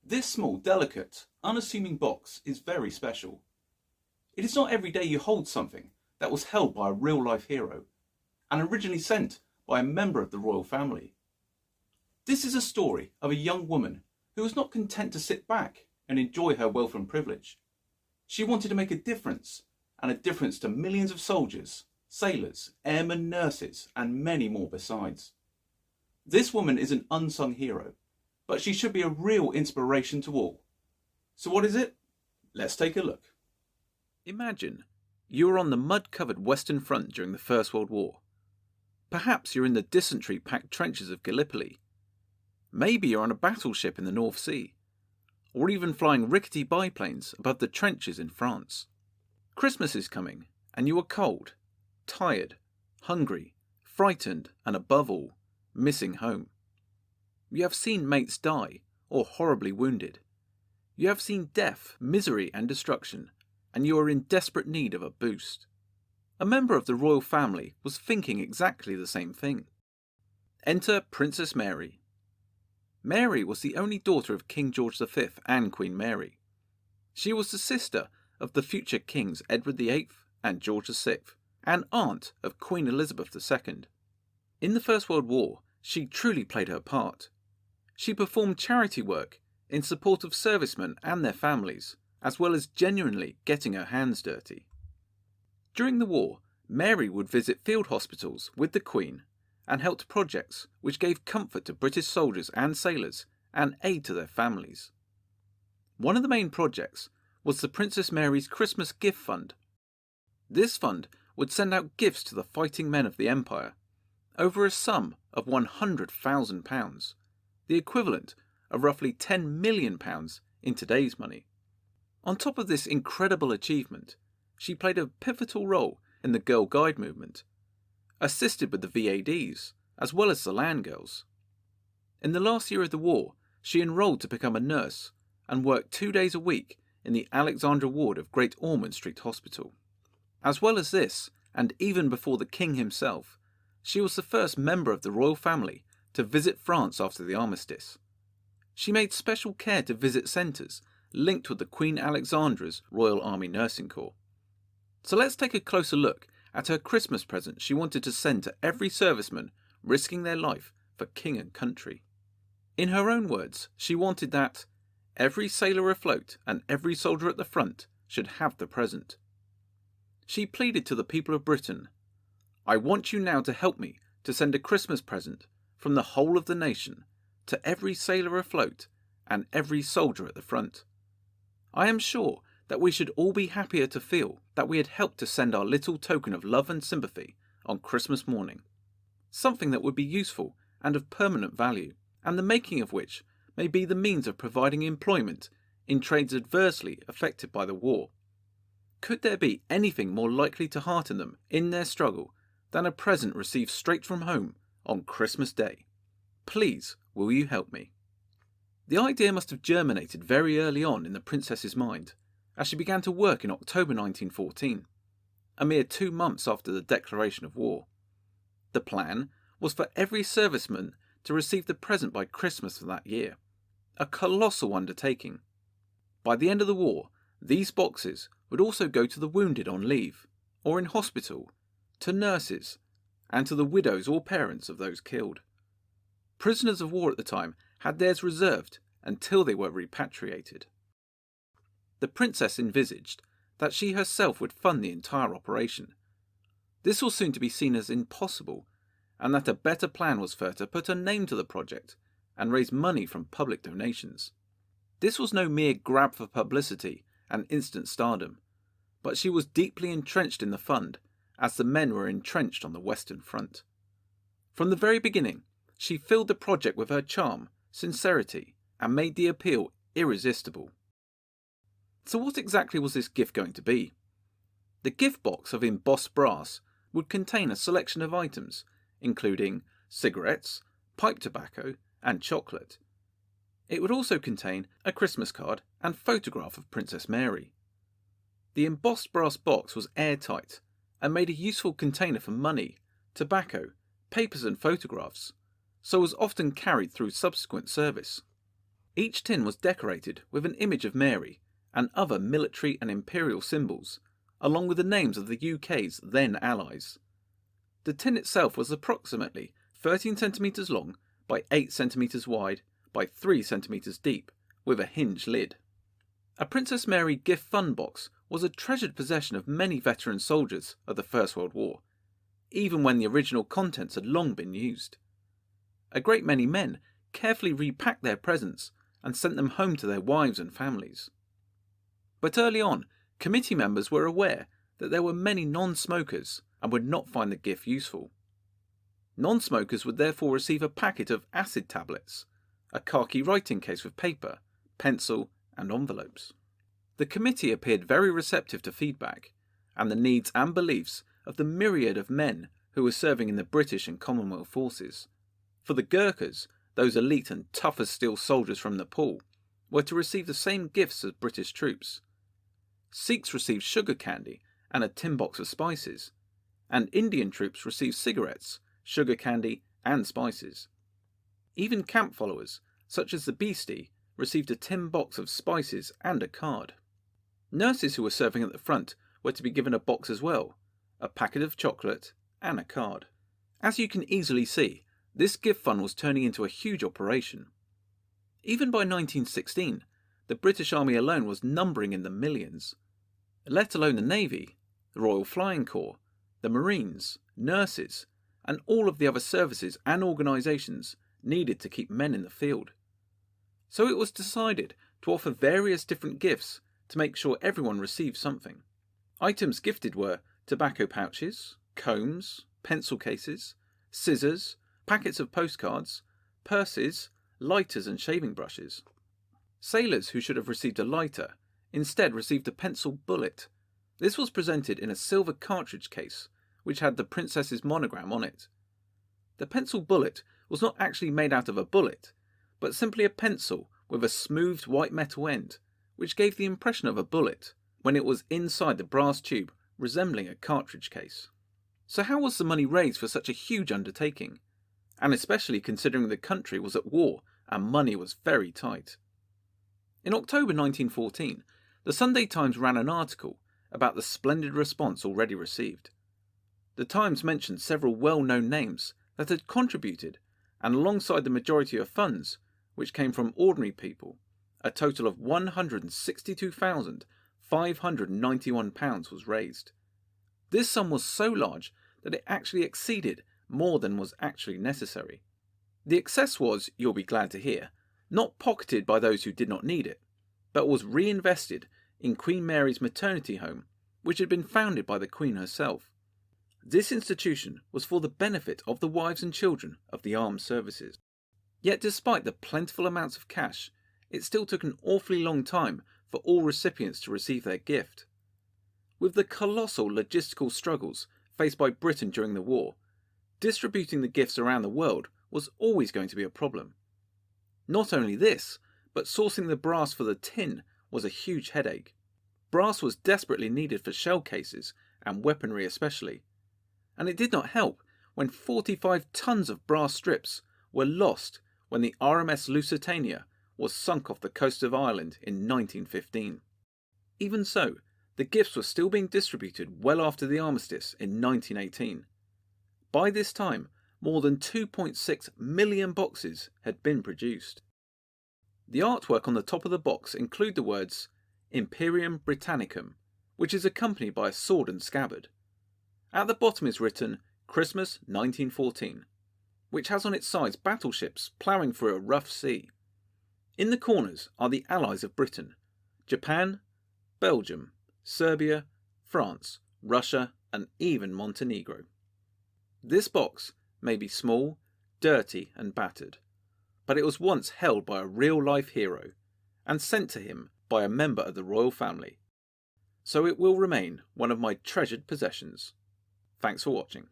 This small, delicate, unassuming box is very special. It is not every day you hold something that was held by a real-life hero and originally sent by a member of the royal family. This is a story of a young woman who was not content to sit back and enjoy her wealth and privilege. She wanted to make a difference, and a difference to millions of soldiers, sailors, airmen, nurses, and many more besides. This woman is an unsung hero, but she should be a real inspiration to all. So what is it? Let's take a look. Imagine you are on the mud-covered Western Front during the First World War. Perhaps you're in the dysentery-packed trenches of Gallipoli. Maybe you're on a battleship in the North Sea, or even flying rickety biplanes above the trenches in France. Christmas is coming, and you are cold, tired, hungry, frightened, and above all, missing home. You have seen mates die, or horribly wounded. You have seen death, misery, and destruction, and you are in desperate need of a boost. A member of the royal family was thinking exactly the same thing. Enter Princess Mary. Mary was the only daughter of King George V and Queen Mary. She was the sister of the future kings Edward VIII and George VI, and aunt of Queen Elizabeth II. In the First World War, she truly played her part. She performed charity work in support of servicemen and their families, as well as genuinely getting her hands dirty. During the war, Mary would visit field hospitals with the Queen and helped projects which gave comfort to British soldiers and sailors and aid to their families. One of the main projects was the Princess Mary's Christmas Gift Fund. This fund would send out gifts to the fighting men of the Empire, over a sum of £100,000, the equivalent of roughly £10 million in today's money. On top of this incredible achievement, she played a pivotal role in the Girl Guide movement, assisted with the VADs, as well as the land girls. In the last year of the war, she enrolled to become a nurse and worked 2 days a week in the Alexandra ward of Great Ormond Street Hospital. As well as this, and even before the King himself, she was the first member of the royal family to visit France after the armistice. She made special care to visit centres linked with the Queen Alexandra's Royal Army Nursing Corps. So let's take a closer look at her Christmas present she wanted to send to every serviceman risking their life for king and country. In her own words, she wanted that every sailor afloat and every soldier at the front should have the present. She pleaded to the people of Britain, "I want you now to help me to send a Christmas present from the whole of the nation to every sailor afloat and every soldier at the front. I am sure that we should all be happier to feel that we had helped to send our little token of love and sympathy on Christmas morning, something that would be useful and of permanent value, and the making of which may be the means of providing employment in trades adversely affected by the war. Could there be anything more likely to hearten them in their struggle than a present received straight from home on Christmas Day? Please, will you help me?" The idea must have germinated very early on in the princess's mind, as she began to work in October 1914, a mere 2 months after the declaration of war. The plan was for every serviceman to receive the present by Christmas of that year, a colossal undertaking. By the end of the war, these boxes would also go to the wounded on leave, or in hospital, to nurses, and to the widows or parents of those killed. Prisoners of war at the time had theirs reserved until they were repatriated. The princess envisaged that she herself would fund the entire operation. This was soon to be seen as impossible, and that a better plan was for her to put her name to the project and raise money from public donations. This was no mere grab for publicity and instant stardom, but she was deeply entrenched in the fund, as the men were entrenched on the Western Front. From the very beginning, she filled the project with her charm, sincerity, and made the appeal irresistible. So what exactly was this gift going to be? The gift box of embossed brass would contain a selection of items, including cigarettes, pipe tobacco, and chocolate. It would also contain a Christmas card and photograph of Princess Mary. The embossed brass box was airtight and made a useful container for money, tobacco, papers and photographs, so was often carried through subsequent service. Each tin was decorated with an image of Mary and other military and imperial symbols, along with the names of the UK's then allies. The tin itself was approximately 13 centimetres long by 8 centimetres wide by 3 centimetres deep, with a hinge lid. A Princess Mary gift fund box was a treasured possession of many veteran soldiers of the First World War, even when the original contents had long been used. A great many men carefully repacked their presents and sent them home to their wives and families. But early on, committee members were aware that there were many non-smokers and would not find the gift useful. Non-smokers would therefore receive a packet of acid tablets, a khaki writing case with paper, pencil and envelopes. The committee appeared very receptive to feedback and the needs and beliefs of the myriad of men who were serving in the British and Commonwealth forces. For the Gurkhas, those elite and tough as steel soldiers from Nepal, were to receive the same gifts as British troops. Sikhs received sugar candy and a tin box of spices, and Indian troops received cigarettes, sugar candy and spices. Even camp followers, such as the Beastie, received a tin box of spices and a card. Nurses who were serving at the front were to be given a box as well, a packet of chocolate and a card. As you can easily see, this gift fund was turning into a huge operation. Even by 1916, the British Army alone was numbering in the millions, let alone the Navy, the Royal Flying Corps, the Marines, nurses, and all of the other services and organisations needed to keep men in the field. So it was decided to offer various different gifts to make sure everyone received something. Items gifted were tobacco pouches, combs, pencil cases, scissors, packets of postcards, purses, lighters and shaving brushes. Sailors who should have received a lighter instead received a pencil bullet. This was presented in a silver cartridge case which had the princess's monogram on it. The pencil bullet was not actually made out of a bullet, but simply a pencil with a smoothed white metal end, which gave the impression of a bullet when it was inside the brass tube resembling a cartridge case. So how was the money raised for such a huge undertaking? And especially considering the country was at war and money was very tight. In October 1914, the Sunday Times ran an article about the splendid response already received. The Times mentioned several well-known names that had contributed, and alongside the majority of funds, which came from ordinary people, a total of £162,591 was raised. This sum was so large that it actually exceeded more than was actually necessary. The excess was, you'll be glad to hear, not pocketed by those who did not need it, but was reinvested in Queen Mary's maternity home, which had been founded by the Queen herself. This institution was for the benefit of the wives and children of the armed services. Yet despite the plentiful amounts of cash, it still took an awfully long time for all recipients to receive their gift. With the colossal logistical struggles faced by Britain during the war, distributing the gifts around the world was always going to be a problem. Not only this, but sourcing the brass for the tin was a huge headache. Brass was desperately needed for shell cases and weaponry especially, and it did not help when 45 tons of brass strips were lost when the RMS Lusitania was sunk off the coast of Ireland in 1915. Even so, the gifts were still being distributed well after the armistice in 1918. By this time, more than 2.6 million boxes had been produced. The artwork on the top of the box include the words Imperium Britannicum, which is accompanied by a sword and scabbard. At the bottom is written Christmas 1914, which has on its sides battleships ploughing through a rough sea. In the corners are the allies of Britain: Japan, Belgium, Serbia, France, Russia, and even Montenegro. This box may be small, dirty, and battered, but it was once held by a real-life hero and sent to him by a member of the royal family. So it will remain one of my treasured possessions. Thanks for watching.